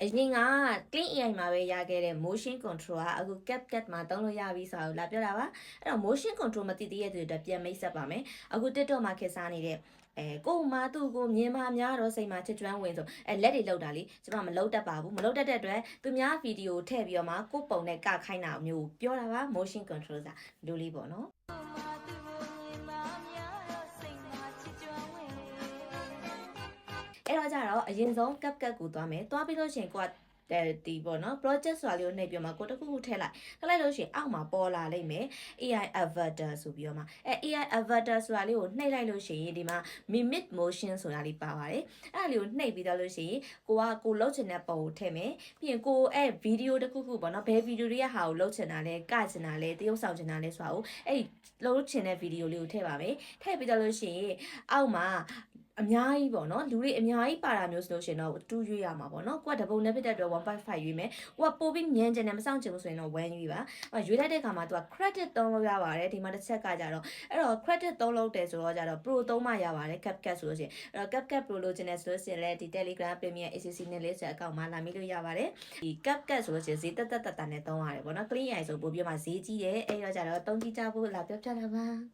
အရင်က clean AI မှာပဲရခဲ့တဲ့ motion control ကအခု CapCut မှာသုံးလို့ရပြီဆိုတော့လာပြောတာပါအဲ့တော့ motion control မသိသေးတဲ့သူတွေပြန်မိတ်ဆက်ပါမယ်အခု TikTok မှာခေတ်စားနေတဲ့ကိုမသူ့ကိုမြင်ပါများတော့စိတ်မှာချစ်ကျွမ်းဝင်ဆိုလက်တွေလောက်တာလေကျမမလောက်တတ်ပါဘူးမလောက်တတ်တဲ့အတွက်သူများဗီဒီယိုထည့်ပြီးတော့မှကိုပုံနဲ့ကခိုင်းတာမျိုးပြောတာပါ motion control ဆိုတာလူလေးပေါ့နော်အဲ့တော့ကြတော့အရင်ဆုံး CapCut ကိုသွားမယ်သွားပြီးလို့ရှိရင်ကိုကဒီပေါ့နော် project ဆိုတာလေးကိုနှိပ်ပြီးမှကိုတခုခုထည့်လိုက်လို့ရှိရင်အောက်မှာပေါ်လာလိမ့်မယ် AI avatar ဆိုပြီးတော့မှAI avatar ဆိုတာလေးကိုနှိပ်လိုက်လို့ရှိရင်ဒီမှာ mimic motion ဆိုတာလေးပါပါတယ်အဲ့ဒါလေးကိုနှိပ်ပြီးတော့လို့ရှိရင်ကိုလှုပ်ချင်တဲ့ပုံကိုထည့်မယ်ပြီးရင်ကိုဗီဒီယိုတခုခုပေါ့နော်ဘယ်ဗီဒီယိုတွေကဟာကိုလှုပ်ချင်တာလဲကချင်တာလဲတရုပ်ဆောင်ချင်တာလဲဆိုတာကိုအဲ့လှုပ်ချင်တဲ့ဗီဒီယိုလေးကိုထည့်ပါမယ်ထည့်ပြီးတော့လို့ရှိရင်အောက်မှာအများကြီးပေါ့နော်လူတွေအများကြီးပါတာမျိုးဆိုလို့ရှိရင်တော့2ရွေးရမှာပေါ့နော်ကိုကတပုံနဲ့ဖြစ်တဲ့အတွက်1.5ရွေးမယ်ကိုကပိုပြီးညံကျင်တယ်မစောင့်ချင်ဘူးဆိုရင်တော့1ရွေးပါရွေးလိုက်တဲ့အခါမှာသူက credit သုံးလို့ရပါတယ်ဒီမှာတစ်ချက်ကကြတော့အဲ့တော့ credit သုံးလို့တယ်ဆိုတော့ကြတော့ pro သုံးမှရပါတယ် CapCut ဆိုလို့ရှိရင်အဲ့တော့ CapCut pro လို့ကျင်တယ်ဆိုလို့ရှိရင်လည်းဒီ Telegram Premium ACC နဲ့လေးဆက်အကောင့်မှာလာမိလို့ရပါတယ်ဒီ CapCut ဆိုလို့ရှိရင်ဈေးတက်နဲ့သုံးရတယ်ပေါ့နော် clean AI ဆိုပို့ပြီးမှဈေးကြီးတယ်အဲ့တော့ကြတော့သုံးကြည့်ကြဖို့လာပြောပြတာပါ